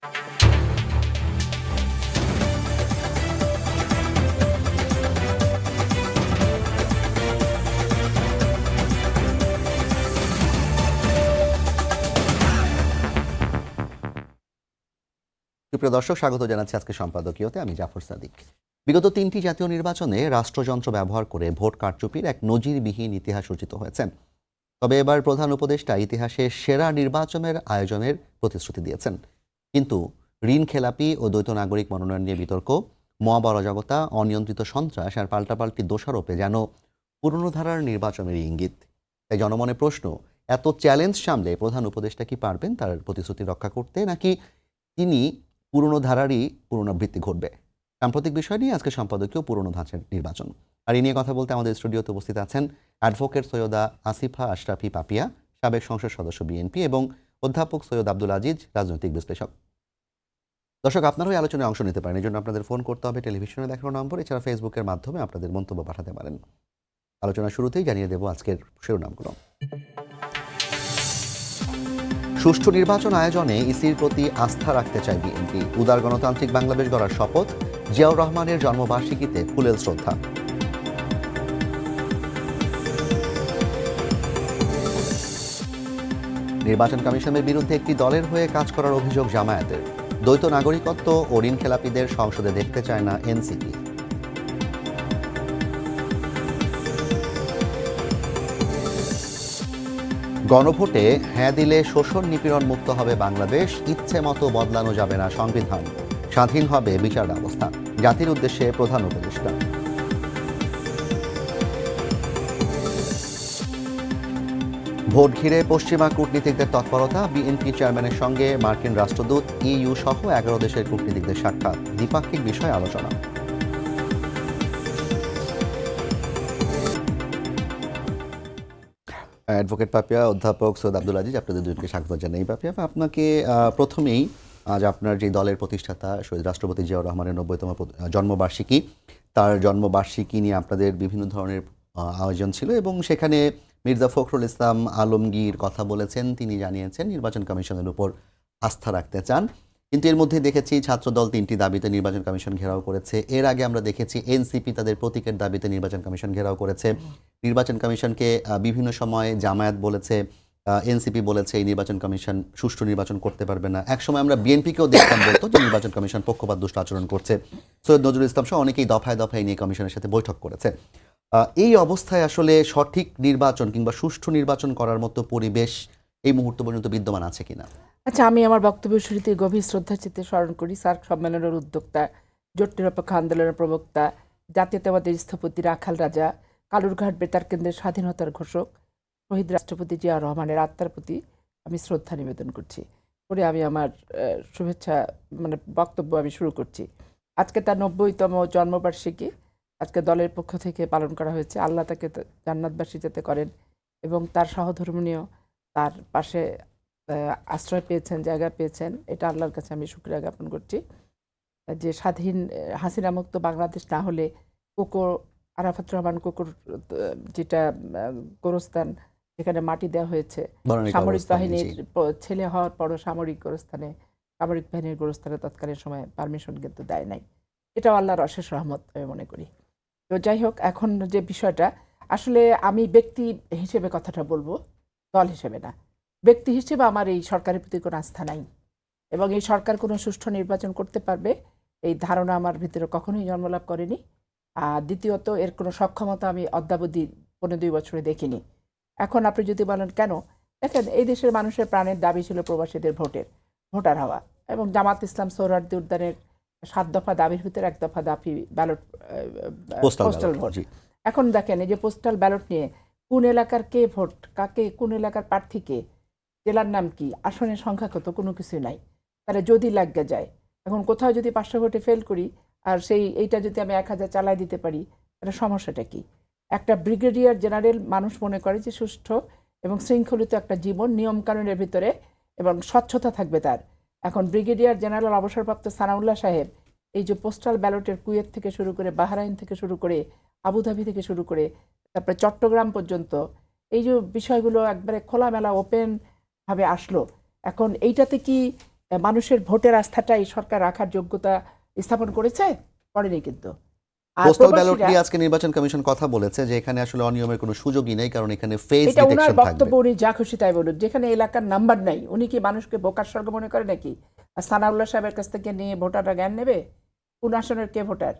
সুপ্রিয় দর্শক, স্বাগত জানাচ্ছি আজকে সম্পাদকীয়তে। আমি জাফর সাদিক। বিগত 3টি জাতীয় নির্বাচনে রাষ্ট্রযন্ত্র ব্যবহার করে ভোট কারচুপির এক নজিরবিহীন ইতিহাস রচিত হয়েছে। তবে এবার প্রধান উপদেষ্টা ইতিহাসে সেরা নির্বাচনের আয়োজনের প্রতিশ্রুতি দিয়েছেন। কিন্তু ঋণ খেলাপি ও দ্বৈত নাগরিক মনোনয়ন নিয়ে বিতর্ক, মব অরাজকতা, অনিয়ন্ত্রিত সন্ত্রাস আর পাল্টাপাল্টি দোষারোপে যেন পুরনো ধারার নির্বাচনের ইঙ্গিত। তাই জনমনে প্রশ্ন, এত চ্যালেঞ্জ সামলে প্রধান উপদেষ্টা কি পারবেন তার প্রতিশ্রুতি রক্ষা করতে, নাকি তিনি পুরনো ধারারই পুনরাবৃত্তি ঘটবে? সাম্প্রতিক বিষয় নিয়ে আজকে সম্পাদকীয় পুরনো ধাঁচের নির্বাচন। আর এই নিয়ে কথা বলতে আমাদের স্টুডিওতে উপস্থিত আছেন অ্যাডভোকেট সৈয়দা আসিফা আশরাফি পাপিয়া, সাবেক সংসদ সদস্য বিএনপি, এবং অধ্যাপক সৈয়দ আব্দুল আজিজ, রাজনৈতিক বিশ্লেষক। দর্শক, আপনারাও এই আলোচনায় অংশ নিতে পারেন। এই জন্য আপনাদের ফোন করতে হবে টেলিভিশনে দেখানো নম্বর, এছাড়া ফেসবুকের মাধ্যমে আপনাদের মন্তব্য পাঠাতে পারেন। আলোচনা শুরুতেই জানিয়ে দেব আজকের শিরোনামগুলো। সুষ্ঠু নির্বাচন আয়োজনে ইসির প্রতি আস্থা রাখতে চায় বিএনপি। উদার গণতান্ত্রিক বাংলাদেশ গড়ার শপথ, জিয়াউর রহমানের জন্মবার্ষিকীতে ফুলেল শ্রদ্ধা। নির্বাচন কমিশনের বিরুদ্ধে একটি দলের হয়ে কাজ করার অভিযোগ জামায়াতের। দ্বৈত নাগরিকত্ব ও ঋণ খেলাপিদের সংসদে দেখতে চায় না এনসিপি। গণভোটে হ্যাঁ দিলে শোষণ নিপীড়ন মুক্ত হবে বাংলাদেশ, ইচ্ছে মতো বদলানো যাবে না সংবিধান, স্বাধীন হবে বিচার ব্যবস্থা। জাতির উদ্দেশ্যে প্রধান উপদেষ্টা। ভোট ঘিরে পশ্চিমা কূটনীতিকদের তৎপরতা, বিএনপি চেয়ারম্যানের সঙ্গে মার্কিন রাষ্ট্রদূত, ইইউ সহ 11 দেশের কূটনীতিকদের সাক্ষাৎ, দ্বিপাক্ষিক বিষয়ে আলোচনা। অ্যাডভোকেট পাপিয়া, অধ্যাপক সৈয়দ আব্দুল আজিজ, আপনাদের দুজনকে স্বাগত জানাই। পাপিয়া, আপনাকে প্রথমেই আজ আপনার যে দলের প্রতিষ্ঠাতা শহীদ রাষ্ট্রপতি জিয়াউর রহমানের 90তম জন্মবার্ষিকী, তার জন্মবার্ষিকী নিয়ে আপনাদের বিভিন্ন ধরনের আয়োজন ছিল, এবং সেখানে মির্জা ফখরুল ইসলাম আলমগীর কথা বলেছেন। তিনি জানিয়েছেন নির্বাচন কমিশনের উপর আস্থা রাখতে চান। কিন্তু এর মধ্যে দেখেছি ছাত্রদল 3টি দাবিতে নির্বাচন কমিশন ঘেরাও করেছে। এর আগে আমরা দেখেছি এনসিপি তাদের প্রতীকের দাবিতে নির্বাচন কমিশন ঘেরাও করেছে। নির্বাচন কমিশনকে বিভিন্ন সময়ে জামায়াত বলেছে, এনসিপি বলেছে এই নির্বাচন কমিশন সুষ্ঠু নির্বাচন করতে পারবে না। একসময় আমরা বিএনপিকেও দেখতাম বলতো যে নির্বাচন কমিশন পক্ষপাত দুষ্ট আচরণ করছে। সৈয়দ নজরুল ইসলাম সহ অনেকেই দফায় দফায় নিয়ে কমিশনের সাথে বৈঠক করেছে। এই অবস্থায় আসলে সঠিক নির্বাচন কিংবা সুষ্ঠু নির্বাচন করার মতো পরিবেশ এই মুহূর্ত পর্যন্ত বিদ্যমান আছে কিনা? আচ্ছা, আমি আমার বক্তব্যের শুরুতে গভীর শ্রদ্ধা চিত্তে স্মরণ করি সার্ক সম্মেলনের উদ্যোক্তা, জোট নিরপেক্ষ আন্দোলনের প্রবক্তা, জাতীয়তাবাদের স্থপতি রাখাল রাজা, কালুরঘাট বেতার কেন্দ্রের স্বাধীনতার ঘোষক শহীদ রাষ্ট্রপতি জিয়া রহমানের আত্মার প্রতি আমি শ্রদ্ধা নিবেদন করছি। করে আমি আমার শুভেচ্ছা বক্তব্য আমি শুরু করছি। আজকে তার 90তম জন্মবার্ষিকী আজকে দলের পক্ষ থেকে পালন করা হয়েছে। আল্লাহ তাকে জান্নাতবাসী যাতে করেন এবং তার সহধর্মিণীয় তার পাশে আশ্রয় পেয়েছেন, জায়গা পেয়েছেন, এটা আল্লাহর কাছে আমি শুকরিয়া জ্ঞাপন করছি। যে স্বাধীন হাসিনা মুক্ত বাংলাদেশ না হলে আরাফাত রহমান কোকর যেটা গোরস্থান, যেখানে মাটি দেওয়া হয়েছে সামরিক বাহিনীর ছেলে হওয়ার পরও সামরিক বাহিনীর গোরস্থানে তৎকালীন সময় পারমিশন কিন্তু দেয় নাই। এটাও আল্লাহর অশেষ রহমত আমি মনে করি। তো যাই হোক, এখন যে বিষয়টা আসলে আমি ব্যক্তি হিসেবে কথাটা বলবো, দল হিসেবে না। ব্যক্তি হিসেবে আমার এই সরকারের প্রতি কোনো আস্থা নাই, এবং এই সরকার কোনো সুষ্ঠু নির্বাচন করতে পারবে এই ধারণা আমার ভিতরে কখনোই জন্মলাভ করেনি। আর দ্বিতীয়ত, এর কোনো সক্ষমতা আমি অদ্যাবধি 15-2 বছরে দেখিনি। এখন আপনি যদি বলেন কেন, দেখেন এই দেশের মানুষের প্রাণের দাবি ছিল প্রবাসীদের ভোটার হওয়া, এবং জামাত ইসলাম সোহরাওয়ার্দী উদ্যানের 7 দফা দাবির ভিতরে 1 দফা দাবি ব্যালট, পোস্টাল ভোট। এখন দেখেন এই যে পোস্টাল ব্যালট নিয়ে কোন এলাকার কে ভোট, কাকে, কোন এলাকার প্রার্থীকে, জেলার নাম কি, আসনের সংখ্যা কত, কোনো কিছু নাই। তাহলে যদি লাগে যায়, এখন কোথাও যদি 500 ভোটে ফেল করি আর এইটা যদি আমি 1000 চালাই দিতে পারি, তাহলে সমস্যাটা কি? একটা ব্রিগেডিয়ার জেনারেল মানুষ মনে করে যে সুষ্ঠু এবং শৃঙ্খলিত একটা জীবন নিয়মকানুনের ভিতরে এবং স্বচ্ছতা থাকবে তার। এখন ব্রিগেডিয়ার জেনারেল অবসরপ্রাপ্ত সানাউল্লাহ সাহেব এই যে পোস্টাল ব্যালটের কুয়েত থেকে শুরু করে, বাহরাইন থেকে শুরু করে, আবুধাবি থেকে শুরু করে, তারপরে চট্টগ্রাম পর্যন্ত এই যে বিষয়গুলো একবারে খোলামেলা ওপেন ভাবে আসলো। এখন এইটাতে কি মানুষের ভোটের আস্থাটা এই সরকার রাখার যোগ্যতা স্থাপন করেছে? করেনি কিন্তু। আর পোস্টাল ব্যালট প্রবাসীরা, নিয়ে আজকে নির্বাচন কমিশন কথা বলেছে যে এখানে আসলে অনিয়মের কোনো সুযোগই নেই, কারণ এখানে ফেস এটা ওনার ডিটেকশন বক্তব্য, থাকবে। উনি যা খুশি তাই বলুন, যেখানে এলাকার নাম্বার নাই উনি কি মানুষকে বোকার স্বর্গ মনে করে নাকি? আর সানাউল্লাহ সাহেবের কাছ থেকে নিয়ে ভোটাররা জ্ঞান নেবে কোন আসনের কে ভোটার?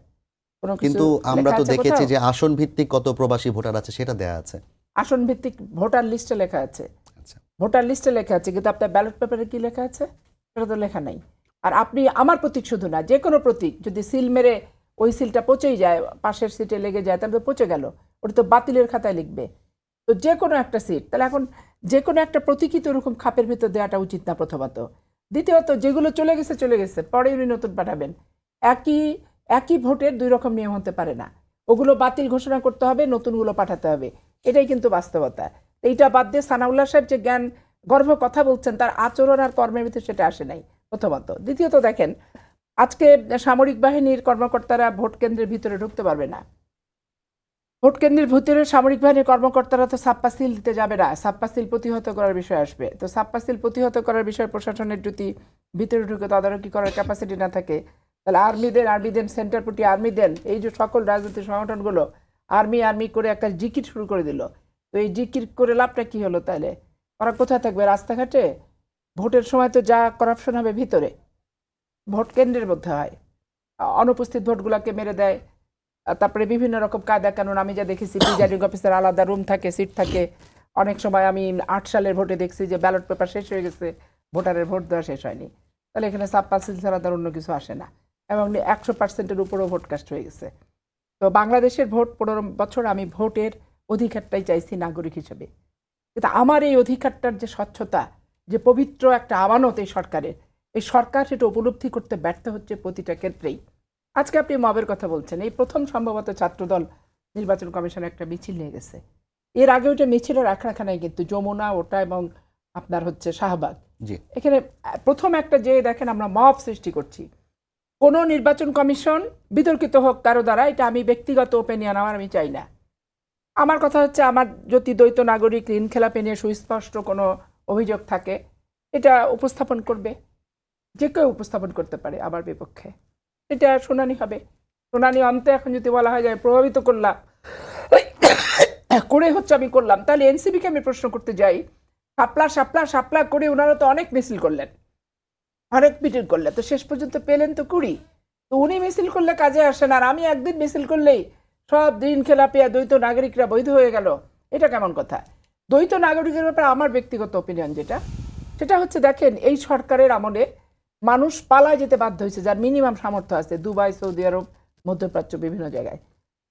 কোনো কিছু কিন্তু আমরা লেখা তো আছে দেখেছি কোথাও? যে আসন ভিত্তিক কত প্রবাসী ভোটার আছে সেটা দেয়া আছে। আসন ভিত্তিক ভোটার লিস্টে লেখা আছে, আচ্ছা, ভোটার লিস্টে লেখা আছে, কিন্তু আপনার ব্যালট পেপারে কি লেখা আছে সেটা তো লেখা নাই। আর আপনি আমার প্রতীক শুধু না, যে কোনো প্রতীক যদি সিল মেরে ওই সিলটা পচেই যায়, পাশের সিটে লেগে যায়, তাহলে তো পচে গেল, ওটা তো বাতিলের খাতায় লিখবে। তো যে কোনো একটা সিট, তাহলে এখন যে কোনো একটা প্রতীকই তো ওরকম খাপের ভিতর দেওয়াটা উচিত না প্রথমত। দ্বিতীয়ত যেগুলো চলে গেছে চলে গেছে, পরে উনি নতুন পাঠাবেন। একই একই ভোটের দুই রকম নিয়ম হতে পারে না, ওগুলো বাতিল ঘোষণা করতে হবে, নতুনগুলো পাঠাতে হবে, এটাই কিন্তু বাস্তবতা। এইটা বাদ দিয়ে সানাউল্লাহ সাহেব যে জ্ঞান গর্ভ কথা বলছেন, তার আচরণ আর কর্মের ভিতরে সেটা আসে নাই প্রথমত। দ্বিতীয়ত দেখেন, আজকে সামরিক বাহিনীর কর্মকর্তারা ভোট কেন্দ্রের ভিতরে ঢুকতে পারবে না। ভোট কেন্দ্রের ভিতরে সামরিক বাহিনীর কর্মকর্তারা তো ছাপ্পা সিল দিতে যাবে না, ছাপ্পা সিল প্রতিহত করার বিষয় আসবে। তো ছাপ্পা সিল প্রতিহত করার বিষয়ে প্রশাসনের যদি ভিতরে ঢুকে তদারকি করার ক্যাপাসিটি না থাকে, তাহলে আর্মি দেন, সেন্টার প্রতি আর্মি দেন, এই যে সকল রাজনৈতিক সংগঠনগুলো আর্মি করে একটা জিকির শুরু করে দিল। তো এই জিকির করে লাভটা কি হলো তাহলে? ওরা কোথায় থাকবে? রাস্তাঘাটে? ভোটের সময় তো যা করাপশন হবে ভিতরে, ভোট কেন্দ্রের মধ্যে হয়, অনুপস্থিত ভোটগুলোকে মেরে দেয়। তারপরে বিভিন্ন রকম কায়দা কানুন, আমি যা দেখেছি প্রিজাইডিং অফিসার আলাদা রুম থাকে, সিট থাকে। অনেক সময় আমি 8 সালের ভোটে দেখছি যে ব্যালট পেপার শেষ হয়ে গেছে, ভোটারের ভোট দেওয়া শেষ হয়নি, তাহলে এখানে ছাপ্পা সিল ছাড়া তার অন্য কিছু আসে না, এবং 100%-এর উপরেও ভোট কাস্ট হয়ে গেছে। তো বাংলাদেশের ভোট 15 বছর আমি ভোটের অধিকারটাই চাইছি নাগরিক হিসেবে, কিন্তু আমার এই অধিকারটার যে স্বচ্ছতা, যে পবিত্র একটা আমানত এই সরকারের, এই সরকার সেটা উপলব্ধি করতে ব্যর্থ হচ্ছে প্রতিটা ক্ষেত্রেই। আজকে আপনি মবের কথা বলছেন, এই প্রথম সম্ভবত ছাত্রদল নির্বাচন কমিশনে একটা মিছিল নিয়ে গেছে। এর আগে ওইটা মিছিলের আখড়াখা নাই, কিন্তু যমুনা ওটা এবং আপনার হচ্ছে শাহবাগ, জি। এখানে প্রথম একটা যে দেখেন আমরা মব সৃষ্টি করছি। কোনো নির্বাচন কমিশন বিতর্কিত হোক কারো দ্বারা, এটা আমি ব্যক্তিগত ওপিনিয়ন, আমি চাই না। আমার কথা হচ্ছে, আমার যদি দ্বৈত নাগরিক ঋণ খেলাপি নিয়ে সুস্পষ্ট কোনো অভিযোগ থাকে, এটা উপস্থাপন করবে, যে কেউ উপস্থাপন করতে পারে আমার বিপক্ষে, এটা শুনানি হবে। শুনানি অন্তে এখন যদি বলা হয় যায় প্রভাবিত করলাম করে হচ্ছে আমি করলাম, তাহলে এনসিপিকে আমি প্রশ্ন করতে যাই, সাপলা করে ওনারা তো অনেক মিছিল করলেন, অনেক মিটিং করলেন, তো শেষ পর্যন্ত পেলেন তো 20। তো উনি মিছিল করলে কাজে আসেন, আর আমি একদিন মিছিল করলেই সব ঋণ খেলাপিয়া দ্বৈত নাগরিকরা বৈধ হয়ে গেল, এটা কেমন কথা? দ্বৈত নাগরিকের ব্যাপারে আমার ব্যক্তিগত ওপিনিয়ন যেটা, সেটা হচ্ছে দেখেন, এই সরকারের আমলে মানুষ পালায় যেতে বাধ্য হয়েছে, যার মিনিমাম সামর্থ্য আছে, দুবাই, সৌদি আরব, মধ্যপ্রাচ্য, বিভিন্ন জায়গায়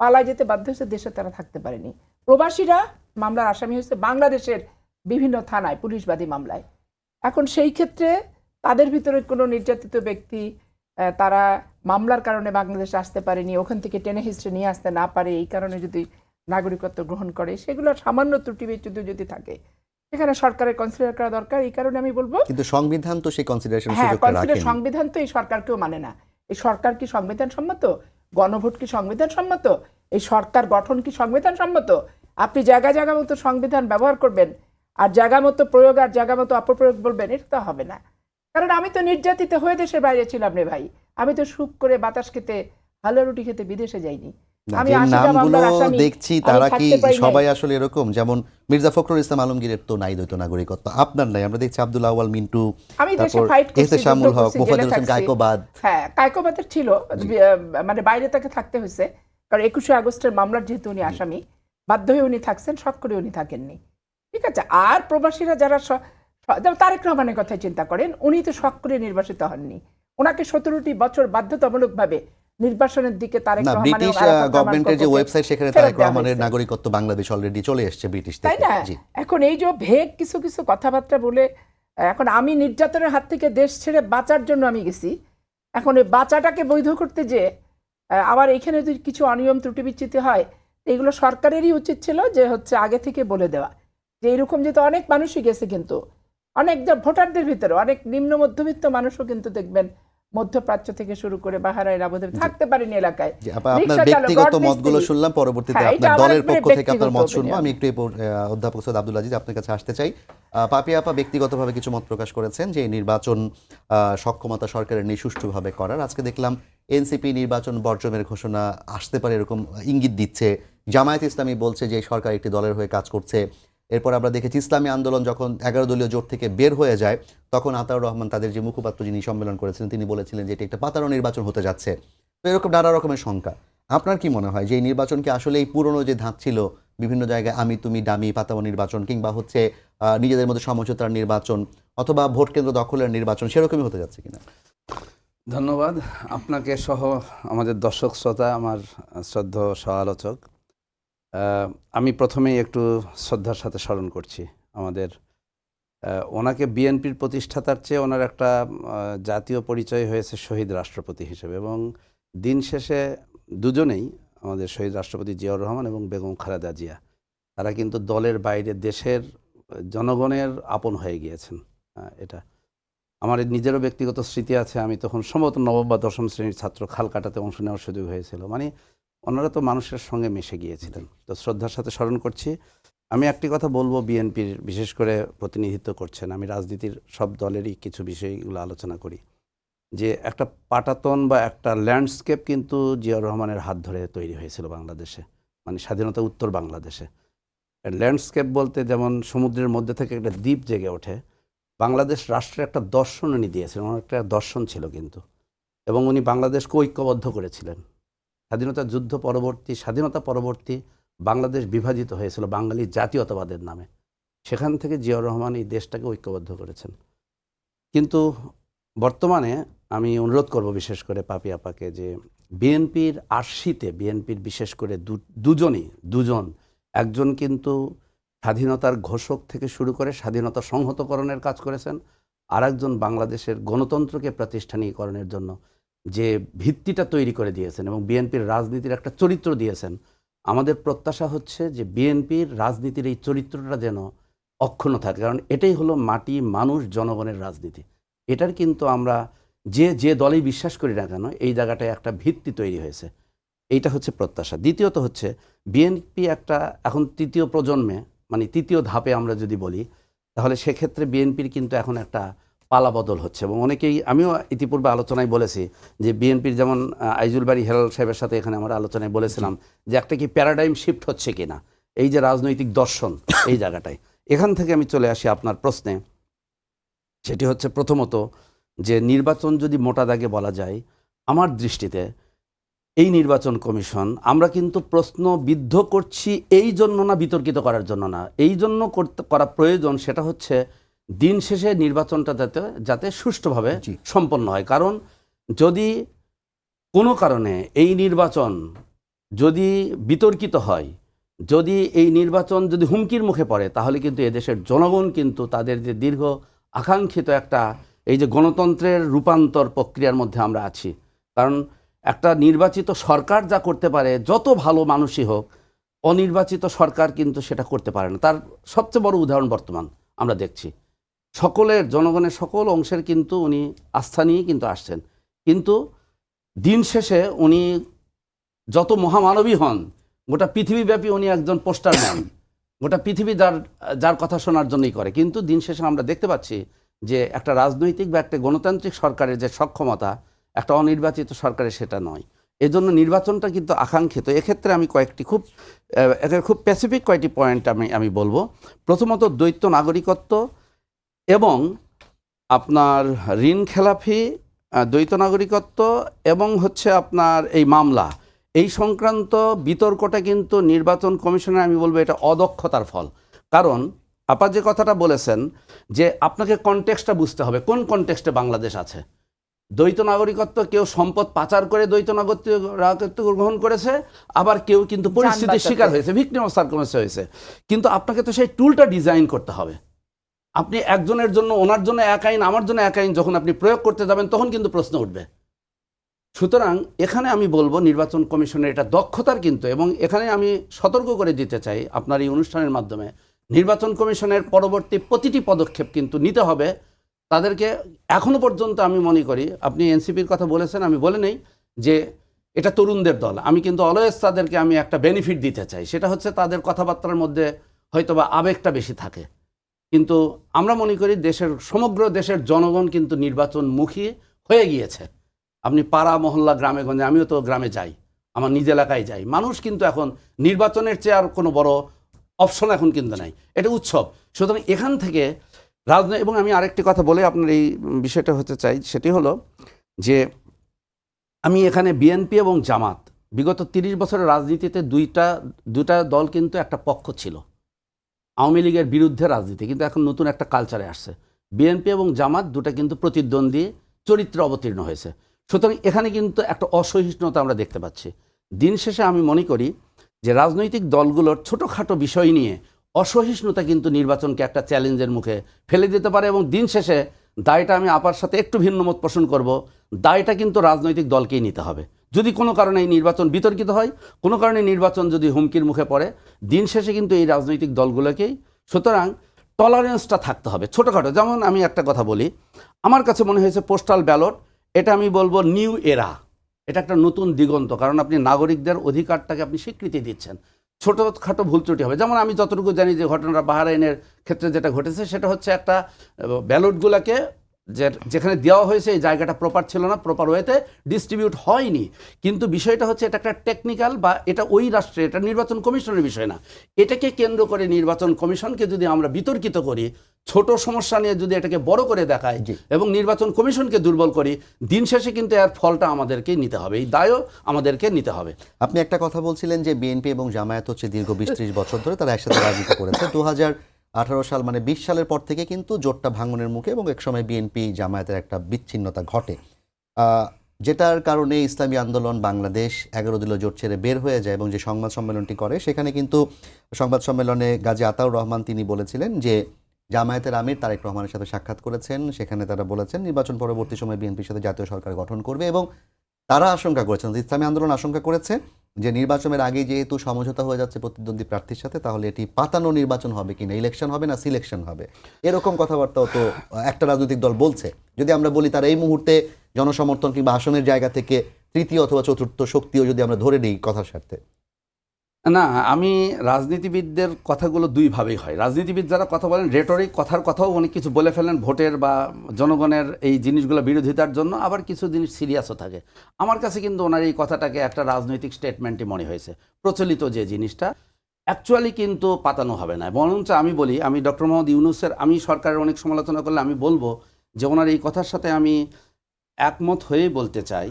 পালায় যেতে বাধ্য হয়েছে, দেশে তারা থাকতে পারেনি। প্রবাসীরা মামলার আসামি হয়েছে বাংলাদেশের বিভিন্ন থানায় পুলিশবাদী মামলায়। এখন সেই ক্ষেত্রে তাদের ভিতরে কোনো নির্যাতিত ব্যক্তি, তারা মামলার কারণে বাংলাদেশে আসতে পারেনি, ওখান থেকে টেনে হিস্ট্রি নিয়ে আসতে না পারে, এই কারণে যদি নাগরিকত্ব গ্রহণ করে, সেগুলো সামান্য ত্রুটি বিচ্যুতি যদি থাকে, সেখানে সরকারের কনসিডার করা দরকার। এই কারণে আমি বলবো, কিন্তু সংবিধান তো সেই কনসিডারেশন হ্যাঁ, সুযোগটা রাখেনি। সংবিধান তো এই সরকারকেও মানে না। এই সরকার কি সংবিধান সম্মত? গণভোট কি সংবিধান সম্মত? এই সরকার গঠন কি সংবিধান সম্মত? আপনি জায়গা মতো সংবিধান ব্যবহার করবেন, আর জায়গা মতো প্রয়োগ আর জায়গা মতো অপপ্রয়োগ বলবেন, এটা তো হবে না। কারণ আমি তো নির্যাতিত হয়ে দেশের বাইরে ছিলাম রে ভাই, আমি তো সুখ করে বাতাস খেতে, হালুয়া রুটি খেতে বিদেশে যাইনি। আমি যে 80টা নামগুলো মামলার আসামি, দেখছি আমি তারা কি থাকতে পারি নাই। সবাই আসলে এরকম? যেমন মির্জা ফখরুল ইসলাম আলমগীরের তো নাই দ্বৈত নাগরিকত্ব, আপনার নাই, আমরা দেখছি আব্দুল আউয়াল মিন্টু, আমি দেশে তারপর ফাইট করছি, এহতেশামুল যুদ্ধ হক, করছি, মোফাজ্জল জেলে হোসেন থাকছি। কায়কোবাদ। হ্যাঁ, কায়কোবাদের ছিল, মানে বাইরে তাকে থাকতে হয়েছে, কারণ 21শে আগস্টের মামলার যেহেতু উনি আসামি, বাধ্য হয়ে উনি থাকছেন, শখ করে উনি থাকেননি, ঠিক আছে। আর প্রবাসীরা যারা যেমন তারেক রহমানের কথা চিন্তা করেন, উনি তো শখ করে নির্বাসিত হননি, ওনাকে 17টি বছর বাধ্যতামূলকভাবে নির্বাসনের দিকে তারেক না, রহমান ব্রিটিশ গভর্নমেন্টের যে ওয়েবসাইট, সেখানে তারেক রহমানের নাগরিকত্ব বাংলাদেশ অলরেডি চলে এসেছে ব্রিটিশ তাই থেকে। না? জি। এখন এই যে ভেগ কিছু কিছু কথাবার্তা বলে, এখন আমি নির্যাতনের হাত থেকে দেশ ছেড়ে বাঁচার জন্য আমি গেছি, এখন এই বাঁচাটাকে বৈধ করতে যে আবার এখানে যদি কিছু অনিয়ম ত্রুটি বিচ্যুতি হয়, এগুলো সরকারেরই উচিত ছিল যে হচ্ছে আগে থেকে বলে দেওয়া, যে এরকম যেহেতু অনেক মানুষই গেছে, কিন্তু অনেক ভোটারদের ভিতরে অনেক নিম্ন মধ্যবিত্ত মানুষও কিন্তু দেখবেন মধ্যপ্রাচ্য থেকে শুরু করে বাহারাইন আবুধাবি থাকতে পারেনি এলাকায়। জি, আপনার রিকশা চালক, ব্যক্তিগত রড মতগুলো মিস্ত্রি। শুনলাম, পরবর্তীতে হ্যাঁ, এটা আপনার আমার দলের একবারে পক্ষ থেকে আপনার মত ব্যক্তিগত শুনবো। opinion। আমি একটু অধ্যাপক সৈয়দ আব্দুল আজিজ আপনার কাছে আসতে চাই। পাপিয়া আপা ব্যক্তিগতভাবে কিছু মত প্রকাশ করেছেন যে এই নির্বাচন সক্ষমতা সরকারের নেই সুষ্ঠুভাবে করার। আজকে দেখলাম এনসিপি নির্বাচন বর্জনের ঘোষণা আসতে পারে এরকম ইঙ্গিত দিচ্ছে। জামায়াত ইসলামী বলছে যে সরকার একটি দলের হয়ে কাজ করছে। এরপর আমরা দেখেছি ইসলামী আন্দোলন যখন 11 দলীয় জোট থেকে বের হয়ে যায়, তখন আতাউর রহমান তাদের যে মুখপাত্র যিনি সম্মেলন করেছিলেন তিনি বলেছিলেন যে এটি একটা পাতানো নির্বাচন হতে যাচ্ছে। তো এরকম নানা রকমের শঙ্কা। আপনার কি মনে হয় যে এই নির্বাচন কি আসলে এই পুরনো যে ধাঁচ ছিল, বিভিন্ন জায়গায় আমি তুমি ডামি পাতানো নির্বাচন, কিংবা হচ্ছে নিজেদের মধ্যে সমঝোতার নির্বাচন, অথবা ভোট কেন্দ্র দখলের নির্বাচন, সেরকমই হতে যাচ্ছে কিনা? ধন্যবাদ আপনাকে সহ আমাদের দর্শক শ্রোতা, আমার শ্রদ্ধেয় সহ-আলোচক। আমি প্রথমেই একটু শ্রদ্ধার সাথে স্মরণ করছি আমাদের ওনাকে বিএনপির প্রতিষ্ঠাতার চেয়ে ওনার একটা জাতীয় পরিচয় হয়েছে শহীদ রাষ্ট্রপতি হিসেবে, এবং দিন শেষে দুজনেই আমাদের শহীদ রাষ্ট্রপতি জিয়াউর রহমান এবং বেগম খালেদা জিয়া, তারা কিন্তু দলের বাইরে দেশের জনগণের আপন হয়ে গিয়েছেন। এটা আমার নিজেরও ব্যক্তিগত স্মৃতি আছে। আমি তখন সম্ভবত নবম বা দশম শ্রেণীর ছাত্র, খাল কাটাতে অংশ নেওয়ার সুযোগ হয়েছিল। মানে ওনারা তো মানুষের সঙ্গে মিশে গিয়েছিলেন। তো শ্রদ্ধার সাথে স্মরণ করছি। আমি একটি কথা বলবো, বিএনপির বিশেষ করে প্রতিনিধিত্ব করছেন, আমি রাজনীতির সব দলেরই কিছু বিষয়গুলো আলোচনা করি, যে একটা পাটাতন বা একটা ল্যান্ডস্কেপ কিন্তু জিয়াউর রহমানের হাত ধরে তৈরি হয়েছিল বাংলাদেশে, মানে স্বাধীনতা উত্তর বাংলাদেশে। ল্যান্ডস্কেপ বলতে যেমন সমুদ্রের মধ্যে থেকে একটা দ্বীপ জেগে ওঠে, বাংলাদেশ রাষ্ট্রের একটা দর্শন উনি দিয়েছিলেন। ওনার একটা দর্শন ছিল কিন্তু, এবং উনি বাংলাদেশকে ঐক্যবদ্ধ করেছিলেন। স্বাধীনতা পরবর্তী বাংলাদেশ বিভাজিত হয়েছিল বাঙালি জাতীয়তাবাদের নামে, সেখান থেকে জিয়াউর রহমান এই দেশটাকে ঐক্যবদ্ধ করেছেন। কিন্তু বর্তমানে আমি অনুরোধ করব বিশেষ করে পাপি আপাকে, যে বিএনপির আশিতে বিএনপির বিশেষ করে দুজন, একজন কিন্তু স্বাধীনতার ঘোষক থেকে শুরু করে স্বাধীনতা সংহতকরণের কাজ করেছেন, আর একজন বাংলাদেশের গণতন্ত্রকে প্রাতিষ্ঠানিকরণের জন্য যে ভিত্তিটা তৈরি করে দিয়েছেন এবং বিএনপির রাজনীতির একটা চরিত্র দিয়েছেন। আমাদের প্রত্যাশা হচ্ছে যে বিএনপির রাজনীতির এই চরিত্রটা যেন অক্ষুণ্ণ থাকে, কারণ এটাই হলো মাটি, মানুষ, জনগণের রাজনীতি। এটার কিন্তু আমরা যে দলেই বিশ্বাস করি না কেন, এই জায়গাটায় একটা ভিত্তি তৈরি হয়েছে। এইটা হচ্ছে প্রত্যাশা। দ্বিতীয়ত হচ্ছে বিএনপি একটা এখন তৃতীয় প্রজন্মে, মানে তৃতীয় ধাপে আমরা যদি বলি, তাহলে সেক্ষেত্রে বিএনপির কিন্তু এখন একটা পালাবদল হচ্ছে। এবং অনেকেই, আমিও ইতিপূর্বে আলোচনায় বলেছি যে বিএনপির যেমন আইজুল বাড়ি হেলাল সাহেবের সাথে এখানে আমরা আলোচনায় বলেছিলাম যে একটা কি প্যারাডাইম শিফট হচ্ছে কিনা, এই যে রাজনৈতিক দর্শন, এই জায়গাটায়। এখান থেকে আমি চলে আসি আপনার প্রশ্নে। সেটি হচ্ছে প্রথমত যে নির্বাচন যদি মোটা দাগে বলা যায়, আমার দৃষ্টিতে এই নির্বাচন কমিশন আমরা কিন্তু প্রশ্নবিদ্ধ করছি এই জন্য না, বিতর্কিত করার জন্য না, এই জন্য করা প্রয়োজন। সেটা হচ্ছে দিন শেষে নির্বাচনটা যাতে সুষ্ঠুভাবে সম্পন্ন হয়। কারণ যদি কোনো কারণে এই নির্বাচন যদি বিতর্কিত হয়, যদি এই নির্বাচন যদি হুমকির মুখে পড়ে, তাহলে কিন্তু এদেশের জনগণ কিন্তু তাদের যে দীর্ঘ আকাঙ্ক্ষিত একটা এই যে গণতন্ত্রের রূপান্তর প্রক্রিয়ার মধ্যে আমরা আছি। কারণ একটা নির্বাচিত সরকার যা করতে পারে, যত ভালো মানুষই হোক, অনির্বাচিত সরকার কিন্তু সেটা করতে পারে না। তার সবচেয়ে বড় উদাহরণ বর্তমান আমরা দেখছি। সকলের, জনগণের সকল অংশের কিন্তু উনি আস্থা নিয়ে কিন্তু আসছেন, কিন্তু দিন শেষে উনি যত মহামানবী হন, গোটা পৃথিবীব্যাপী উনি একজন পোস্টার ম্যান, গোটা পৃথিবী যার কথা শোনার জন্যই করে। কিন্তু দিন শেষে আমরা দেখতে পাচ্ছি যে একটা রাজনৈতিক বা একটা গণতান্ত্রিক সরকারের যে সক্ষমতা, একটা অনির্বাচিত সরকারের সেটা নয়। এজন্য নির্বাচনটা কিন্তু আকাঙ্ক্ষিত। এক্ষেত্রে আমি খুব স্পেসিফিক কয়েকটি পয়েন্ট আমি বলবো। প্রথমত দ্বৈত নাগরিকত্ব এবং আপনার ঋণ খেলাফি, দ্বৈত নাগরিকত্ব এবং হচ্ছে আপনার এই মামলা, এই সংক্রান্ত বিতর্কটা কিন্তু নির্বাচন কমিশনের, আমি বলবো এটা অদক্ষতার ফল। কারণ আপা যে কথাটা বলেছেন যে আপনাকে কনটেক্সটটা বুঝতে হবে, কোন কনটেক্সটে বাংলাদেশ আছে। দ্বৈত নাগরিকত্ব, কেউ সম্পদ পাচার করে দ্বৈত নাগরিকত্ব গ্রহণ করেছে, আবার কেউ কিন্তু পরিস্থিতির শিকার হয়েছে, ভিকটিম অফ সার্কামস্টেন্স হয়েছে। কিন্তু আপনাকে তো সেই টুলটা ডিজাইন করতে হবে। আপনি একজনের জন্য, ওনার জন্য এক আইন, আমার জন্য এক আইন যখন আপনি প্রয়োগ করতে যাবেন, তখন কিন্তু প্রশ্ন উঠবে। সুতরাং এখানে আমি বলবো নির্বাচন কমিশনের এটা দক্ষতার কিন্তু, এবং এখানে আমি সতর্ক করে দিতে চাই আপনার এই অনুষ্ঠানের মাধ্যমে, নির্বাচন কমিশনের পরবর্তী প্রতিটি পদক্ষেপ কিন্তু নিতে হবে তাদেরকে এখনো পর্যন্ত আমি মনে করি, আপনি এনসিপির কথা বলেছেন, আমি বলে নেই যে এটা তরুণদের দল, আমি কিন্তু অলওয়েজ তাদেরকে আমি একটা বেনিফিট দিতে চাই, সেটা হচ্ছে তাদের কথাবার্তার মধ্যে হয়তোবা আবেগটা বেশি থাকে। কিন্তু আমরা মনে করি সমগ্র দেশের জনগণ কিন্তু নির্বাচনমুখী হয়ে গিয়েছে। আপনি পাড়া মহল্লা গ্রামে গঞ্জে, আমিও তো গ্রামে যাই, আমার নিজ এলাকায় যাই, মানুষ কিন্তু এখন নির্বাচনের চেয়ে আর কোনো বড় অপশন এখন কিন্তু নাই, এটা উৎসব। সুতরাং এখান থেকে রাজনৈতিক, এবং আমি আরেকটি কথা বলে আপনার এই বিষয়টা হতে চাই, সেটি হলো যে আমি এখানে বিএনপি এবং জামাত বিগত 30 বছরের রাজনীতিতে দুইটা দল কিন্তু একটা পক্ষ ছিল, আওয়ামী লীগের বিরুদ্ধে রাজনীতি, কিন্তু এখন নতুন একটা কালচারে আসছে। বিএনপি এবং জামাত দুটা কিন্তু প্রতিদ্বন্দ্বী চরিত্রে অবতীর্ণ হয়েছে। সুতরাং এখানে কিন্তু একটা অসহিষ্ণুতা আমরা দেখতে পাচ্ছি। দিন শেষে আমি মনে করি যে রাজনৈতিক দলগুলোর ছোটোখাটো বিষয় নিয়ে অসহিষ্ণুতা কিন্তু নির্বাচনকে একটা চ্যালেঞ্জের মুখে ফেলে দিতে পারে, এবং দিন শেষে দায়টা, আমি আপার সাথে একটু ভিন্ন মত পোষণ করব, দায়টা কিন্তু রাজনৈতিক দলকেই নিতে হবে। যদি কোনো কারণে এই নির্বাচন বিতর্কিত হয়, কোনো কারণে নির্বাচন যদি হুমকির মুখে পড়ে, দিন শেষে কিন্তু এই রাজনৈতিক দলগুলোকেই। সুতরাং টলারেন্সটা থাকতে হবে ছোটোখাটো। যেমন আমি একটা কথা বলি, আমার কাছে মনে হয়েছে পোস্টাল ব্যালট, এটা আমি বলবো নিউ এরা, এটা একটা নতুন দিগন্ত, কারণ আপনি নাগরিকদের অধিকারটাকে আপনি স্বীকৃতি দিচ্ছেন। ছোটোখাটো ভুল ত্রুটি হবে, যেমন আমি যতটুকু জানি যে ঘটনাটা বাহরাইনের ক্ষেত্রে যেটা ঘটেছে, সেটা হচ্ছে একটা ব্যালটগুলোকে যেখানে দেওয়া হয়েছে এই জায়গাটা প্রপার ছিল না, প্রপার ওয়েতে ডিস্ট্রিবিউট হয়নি। কিন্তু বিষয়টা হচ্ছে এটা একটা টেকনিক্যাল, বা এটা ওই রাষ্ট্রে, এটা নির্বাচন কমিশনের বিষয় না। এটাকে কেন্দ্র করে নির্বাচন কমিশনকে যদি আমরা বিতর্কিত করি, ছোট সমস্যা নিয়ে যদি এটাকে বড় করে দেখাই এবং নির্বাচন কমিশনকে দুর্বল করি, দিন শেষে কিন্তু এর ফলটা আমাদেরকেই নিতে হবে, এই দায়ও আমাদেরকে নিতে হবে। আপনি একটা কথা বলছিলেন যে বিএনপি এবং জামায়াত হচ্ছে দীর্ঘ 20-30 বছর ধরে তারা একসাথে রাজনীতি করেছে। 2018 সাল মানে 20 সালের পর থেকে কিন্তু জোটটা ভাঙনের মুখে, এবং একসময় বিএনপি জামায়াতের একটা বিচ্ছিন্নতা ঘটে, যেটার কারণে ইসলামী আন্দোলন বাংলাদেশ 11 দলীয় জোট ছেড়ে বের হয়ে যায়। এবং যে সংবাদ সম্মেলনটি করে, সেখানে কিন্তু সংবাদ সম্মেলনে গাজী আতাউর রহমান তিনি বলেছিলেন যে জামায়াতের আমির তারেক রহমানের সাথে সাক্ষাৎ করেছেন, সেখানে তারা বলেছেন নির্বাচন পরবর্তী সময়ে বিএনপির সাথে জাতীয় সরকার গঠন করবে। এবং তারা আশঙ্কা করেছেন, ইসলামী আন্দোলন আশঙ্কা করেছে যে নির্বাচনের আগে যেহেতু সমঝোতা হয়ে যাচ্ছে প্রতিদ্বন্দ্বী প্রার্থীর সাথে, তাহলে এটি পাতানো নির্বাচন হবে কিনা, ইলেকশন হবে না সিলেকশন হবে, এরকম কথাবার্তাও তো একটা রাজনৈতিক দল বলছে। যদি আমরা বলি তারা এই মুহূর্তে জনসমর্থন কিংবা আসনের জায়গা থেকে তৃতীয় অথবা চতুর্থ শক্তিও যদি আমরা ধরে নিই কথার স্বার্থে। না, আমি রাজনীতিবিদদের কথাগুলো দুইভাবেই হয়। রাজনীতিবিদ যারা কথা বলেন, রেটরিক কথার কথাও অনেক কিছু বলে ফেলেন ভোটের বা জনগণের এই জিনিসগুলো বিরোধিতার জন্য, আবার কিছু জিনিস সিরিয়াসও থাকে। আমার কাছে কিন্তু ওনার এই কথাটাকে একটা রাজনৈতিক স্টেটমেন্টই মনে হয়েছে। প্রচলিত যে জিনিসটা অ্যাকচুয়ালি কিন্তু পাতানো হবে না। বরঞ্চ আমি বলি, আমি ডক্টর মোহাম্মদ ইউনূসের, আমি সরকারের অনেক সমালোচনা করলে আমি বলবো যে ওনার এই কথার সাথে আমি একমত হয়েই বলতে চাই,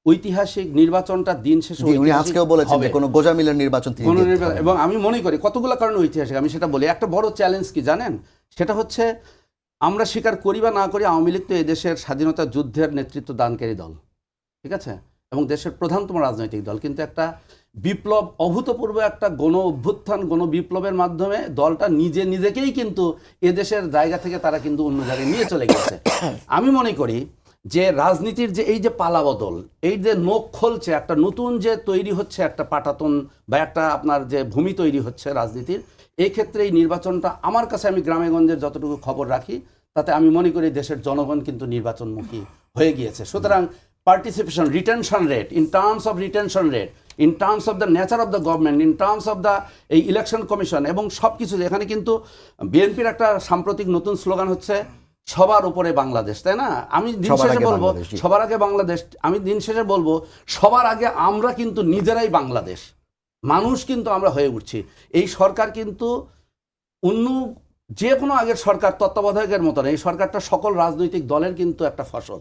ঐতিহাসিক নির্বাচনটা দিন শেষে উনি আজকেও বলেছেন যে কোনো গোজামিলের নির্বাচন তিনি দেখতে চান। এবং আমি মনে করি কতগুলো কারণে ঐতিহাসিক, আমি সেটা বলি। একটা বড় চ্যালেঞ্জ কি জানেন, সেটা হচ্ছে আমরা স্বীকার করি বা না করি, আওয়ামী লীগ তো এদেশের স্বাধীনতা যুদ্ধের নেতৃত্ব দানকারী দল, ঠিক আছে, এবং দেশের প্রধানতম রাজনৈতিক দল। কিন্তু একটা বিপ্লব, অভূতপূর্ব একটা গণ অভ্যুত্থান, গণ বিপ্লবের মাধ্যমে দলটা নিজেকেই কিন্তু এদেশের জায়গা থেকে তারা কিন্তু অন্য জায়গায় নিয়ে চলে গেছে। আমি মনে করি যে রাজনীতির যে এই যে পালাবদল, এই যে নখ খোলছে, একটা নতুন যে তৈরি হচ্ছে একটা পাটাতন বা একটা আপনার যে ভূমি তৈরি হচ্ছে রাজনীতির, এই ক্ষেত্রে এই নির্বাচনটা আমার কাছে, আমি গ্রামে গঞ্জের যতটুকু খবর রাখি, তাতে আমি মনে করি দেশের জনগণ কিন্তু নির্বাচনমুখী হয়ে গিয়েছে। সুতরাং participation, retention rate, in terms of retention rate, in terms of the nature of the government, in terms of the এই ইলেকশন কমিশন এবং সব কিছু, এখানে কিন্তু বিএনপির একটা সাম্প্রতিক নতুন স্লোগান হচ্ছে সবার উপরে বাংলাদেশ, তাই না? আমি দিন শেষে বলবো সবার আগে বাংলাদেশ, আমি দিন শেষে বলবো সবার আগে আমরা কিন্তু নিজেরাই বাংলাদেশ, মানুষ কিন্তু আমরা হয়ে উঠছি। এই সরকার কিন্তু অন্য যে কোনো আগের সরকার তত্ত্বাবধায়কের মতো না, এই সরকারটা সকল রাজনৈতিক দলের কিন্তু একটা ফসল।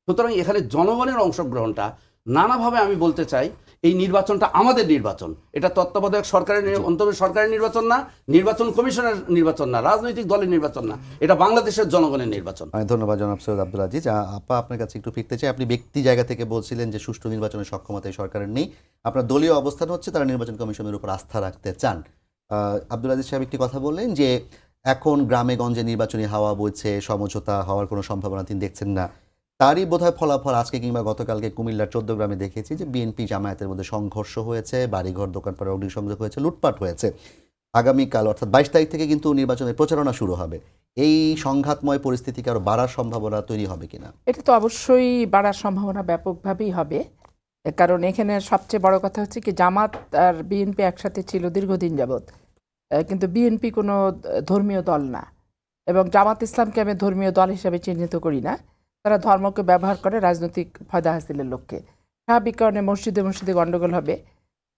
সুতরাং এখানে জনগণের অংশগ্রহণটা নানাভাবে, আমি বলতে চাই এই নির্বাচনটা আমাদের নির্বাচন, এটা তত্ত্বাবধায়ক সরকারের অন্তর্বর্তী সরকারের নির্বাচন না, নির্বাচন কমিশনের নির্বাচন না, রাজনৈতিক দলের নির্বাচন না, এটা বাংলাদেশের জনগণের নির্বাচন। ধন্যবাদ জনাব সৈয়দ আব্দুল আজিজ। আপা, আপনার কাছে একটু ফিরতে চাই। আপনি ব্যক্তি জায়গা থেকে বলছিলেন যে সুষ্ঠু নির্বাচনের সক্ষমতা এই সরকারের নেই, আপনার দলীয় অবস্থান হচ্ছে তারা নির্বাচন কমিশনের উপর আস্থা রাখতে চান। আব্দুল আজিজ সাহেব একটি কথা বললেন যে এখন গ্রামে গঞ্জে নির্বাচনী হাওয়া বইছে, সমঝোতা হওয়ার কোনো সম্ভাবনা তিনি দেখছেন না। তারই বোধহয় ফলাফল আজকে কিংবা গতকালকে কুমিল্লার 14 গ্রামে দেখেছি যে বিএনপি জামায়াতের মধ্যে সংঘর্ষ হয়েছে, বাড়িঘর দোকানপাট অগ্নিসংযোগ হয়েছে, লুটপাট হয়েছে। আগামীকাল অর্থাৎ 22 তারিখ থেকে কিন্তু নির্বাচনের প্রচারণা শুরু হবে। এই সংঘাতময় পরিস্থিতিকে আরো বাড়ার সম্ভাবনা তৈরি হবে কিনা? এটা তো অবশ্যই বাড়ার সম্ভাবনা ব্যাপকভাবেই হবে, কারণ এখানে সবচেয়ে বড় কথা হচ্ছে কি জামাত আর বিএনপি একসাথে ছিল দীর্ঘদিন যাবৎ, কিন্তু বিএনপি কোনো ধর্মীয় দল না, এবং জামাত ইসলামকে আমি ধর্মীয় দল হিসেবে চিহ্নিত করি না। তারা ধর্মকে ব্যবহার করে রাজনৈতিক ফায়দা হাসিলের লক্ষ্যে। স্বাভাবিক কারণে মসজিদে মসজিদে গণ্ডগোল হবে,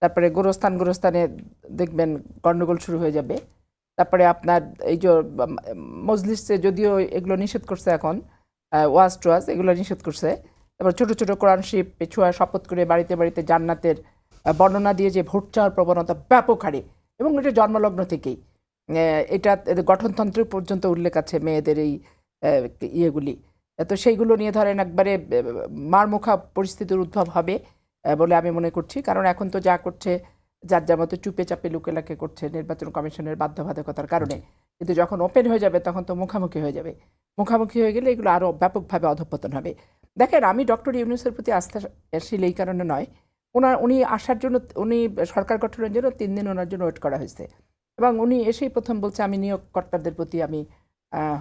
তারপরে গোরস্থানে দেখবেন গণ্ডগোল শুরু হয়ে যাবে। তারপরে আপনার এই যে মজলিসে যদিও এগুলো নিষেধ করছে এখন, ওয়াজ টোয়াজ এগুলো নিষেধ করছে, তারপর ছোট ছোট কোরআন শরীফ ছোঁয়া শপথ করে বাড়িতে বাড়িতে জান্নাতের বর্ণনা দিয়ে যে ভোট চাওয়ার প্রবণতা ব্যাপক হারে, এবং এটা জন্মলগ্ন থেকেই এটা গঠনতন্ত্র পর্যন্ত উল্লেখ আছে মেয়েদের এই ইয়েগুলি। তো সেইগুলো নিয়ে ধরেন একবারে মারমুখা পরিস্থিতির উদ্ভব হবে বলে আমি মনে করছি। কারণ এখন তো যা করছে যার যার মতো চুপে চাপে লুকেলাকে করছে নির্বাচন কমিশনের বাধ্যবাধকতার কারণে, কিন্তু যখন ওপেন হয়ে যাবে তখন তো মুখামুখি হয়ে যাবে। মুখামুখি হয়ে গেলে এগুলো আরও ব্যাপকভাবে অধঃপতন হবে। দেখেন, আমি ডক্টর ইউনূসের প্রতি আস্থাশীল এই কারণে নয়, উনি আসার জন্য, উনি সরকার গঠনের জন্য 3 দিন ওনার জন্য ওয়েট করা হয়েছে, এবং উনি এসেই প্রথম বলছে আমি নিয়োগকর্তাদের প্রতি আমি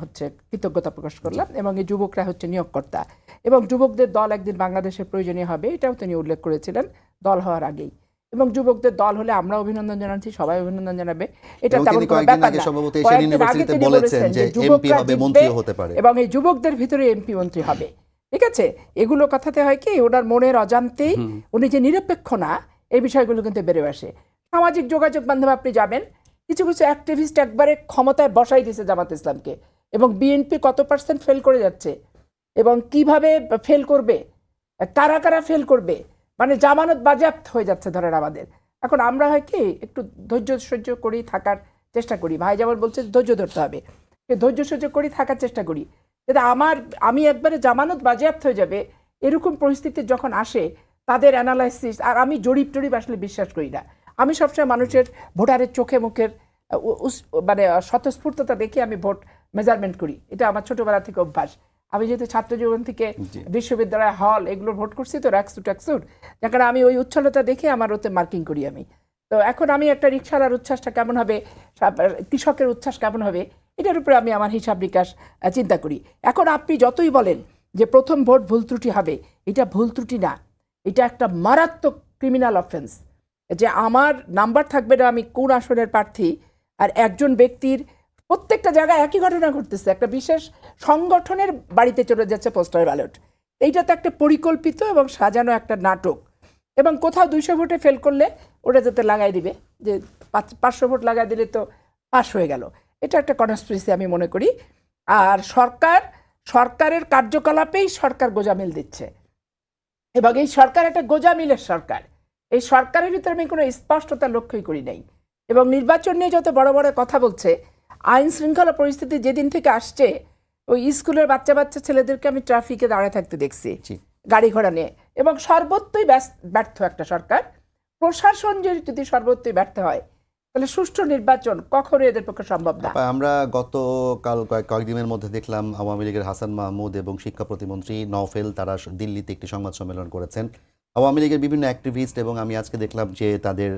হচ্ছে কৃতজ্ঞতা প্রকাশ করলাম, এবং এই যুবকরা হচ্ছে নিয়োগকর্তা, এবং যুবকদের দল একদিন বাংলাদেশের প্রয়োজনীয় হবে, এটাও তিনি উল্লেখ করেছিলেন দল হওয়ার আগেই। এবং যুবকদের দল হলে আমরা অভিনন্দন জানাচ্ছি, সবাই অভিনন্দন জানাবে, এটা তেমন কোনো ব্যাপার না। কয়েকদিন আগে তিনি বলেছেন যে যুবকরা জিতবে এবং এই যুবকদের ভিতরে এমপি মন্ত্রী হবে। ঠিক আছে, এগুলো কথাতে হয় কি ওনার মনের অজান্তেই উনি যে নিরপেক্ষ না এই বিষয়গুলো কিন্তু বেড়ে আসে। সামাজিক যোগাযোগ মাধ্যমে আপনি যাবেন, কিছু কিছু অ্যাক্টিভিস্ট একবারে ক্ষমতায় বসাই দিয়েছে জামাত ইসলামকে, এবং বিএনপি কত % ফেল করে যাচ্ছে এবং কিভাবে ফেল করবে, কারা কারা ফেল করবে, মানে জামানত বাজেয়াপ্ত হয়ে যাচ্ছে ধরেন আমাদের। এখন আমরা হয় কি একটু ধৈর্য সহ্য করি থাকার চেষ্টা করি, ভাই যেমন বলছে ধৈর্য ধরতে হবে, ধৈর্য সহ্য করি থাকার চেষ্টা করি, কিন্তু আমি একবারে জামানত বাজেয়াপ্ত হয়ে যাবে এরকম পরিস্থিতি যখন আসে তাদের অ্যানালাইসিস, আর আমি জরিপ টরিপ আসলে বিশ্বাস করি না। আমি সবসময় মানুষের ভোটারের চোখে মুখের মানে স্বতঃস্ফূর্ততা দেখে আমি ভোট মেজারমেন্ট করি, এটা আমার ছোটবেলা থেকে অভ্যাস। আমি যেহেতু ছাত্র জীবন থেকে বিশ্ববিদ্যালয় হল এগুলো ভোট করছি তো ট্যাক্সুট, যার কারণে আমি ওই উচ্ছলতা দেখে আমার ওতে মার্কিং করি আমি। তো এখন আমি একটা রিক্সাওয়ালার উচ্ছ্বাসটা কেমন হবে, কৃষকের উচ্ছ্বাস কেমন হবে, এটার উপরে আমি আমার হিসাব নিকাশ চিন্তা করি। এখন আপনি যতই বলেন যে প্রথম ভোট ভুল ত্রুটি হবে, এটা ভুল ত্রুটি না, এটা একটা মারাত্মক ক্রিমিনাল অফেন্স, যে আমার নাম্বার থাকবে না আমি কোন আসনের প্রার্থী, আর একজন ব্যক্তির প্রত্যেকটা জায়গায় একই ঘটনা ঘটতেছে, একটা বিশেষ সংগঠনের বাড়িতে চলে যাচ্ছে পোস্টাল ব্যালট। এইটা তো একটা পরিকল্পিত এবং সাজানো একটা নাটক, এবং কোথাও 200 ভোটে ফেল করলে ওটা যাতে লাগাই দিবে যে 500 ভোট লাগাই দিলে তো পাস হয়ে গেল, এটা একটা কনস্পিরেসি আমি মনে করি। আর সরকারের কার্যকলাপেই সরকার গোজামিল দিচ্ছে, এবং এই সরকার একটা গোজামিলের সরকার। এই সরকারের ভিতরে আমি কোনো স্পষ্টতা লক্ষ্যই করি নাই, এবং নির্বাচন নিয়ে যত বড় বড় কথা বলছে, আইন শৃঙ্খলা পরিস্থিতি যেদিন থেকে আসছে, ওই স্কুলের বাচ্চা ছেলেদেরকে আমি ট্রাফিকে দাঁড়িয়ে থাকতে দেখছি গাড়ি ঘোড়া নিয়ে, এবং সর্বত্রই ব্যর্থ একটা সরকার। প্রশাসন যদি সর্বত্রই ব্যর্থ হয় তাহলে সুষ্ঠু নির্বাচন কখনো এদের পক্ষে সম্ভব না। আমরা গতকাল কয়েকদিনের মধ্যে দেখলাম আওয়ামী লীগের হাসান মাহমুদ এবং শিক্ষা প্রতিমন্ত্রী নওফেল তারা দিল্লিতে একটি সংবাদ সম্মেলন করেছেন। আওয়ামী লীগের বিভিন্ন অ্যাক্টিভিস্ট, এবং আমি আজকে দেখলাম যে তাদের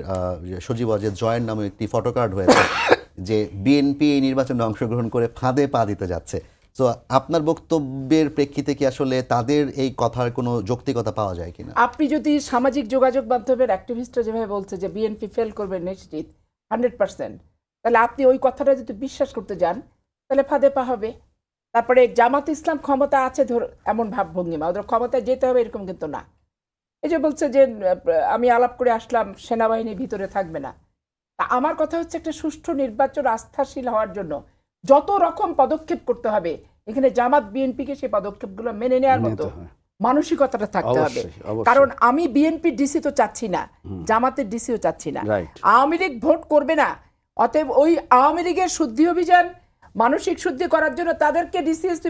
সজীব ওয়াজেদ জয়ের নামে একটি ফটোকার্ড হয়েছে যে বিএনপি এই নির্বাচনে অংশগ্রহণ করে ফাঁদে পা দিতে যাচ্ছে। তো আপনার বক্তব্যের প্রেক্ষিতে কি আসলে তাদের এই কথার কোনো যৌক্তিকতা পাওয়া যায় কিনা? আপনি যদি সামাজিক যোগাযোগ মাধ্যমের অ্যাক্টিভিস্টরা যেভাবে বলছে যে বিএনপি ফেল করবে নিশ্চিত 100%, তাহলে আপনি ওই কথাটা যদি বিশ্বাস করতে যান তাহলে ফাঁদে পা হবে। তারপরে জামাত ইসলাম ক্ষমতা আছে এমন ভাবভঙ্গিমা, ওদের ক্ষমতায় যেতে হবে এরকম কিন্তু না। এই যে বলছে যে আমি আলাপ করে আসলাম সেনাবাহিনী ভিতরে থাকবে না, তা আমার কথা হচ্ছে একটা সুষ্ঠু নির্বাচন আস্থাশীল হওয়ার জন্য যত রকম পদক্ষেপ করতে হবে, এখানে জামাত বিএনপিকে সেই পদক্ষেপগুলো মেনে নেওয়ার মতো মানসিকতাটা থাকতে হবে। কারণ আমি বিএনপির ডিসি তো চাচ্ছি না, জামাতের ডিসিও চাচ্ছি না, আওয়ামী লীগ ভোট করবে না, অতএব ওই আওয়ামী লীগের শুদ্ধি অভিযান মানসিক শুদ্ধি করার জন্য তাদেরকে ডিসিএসপি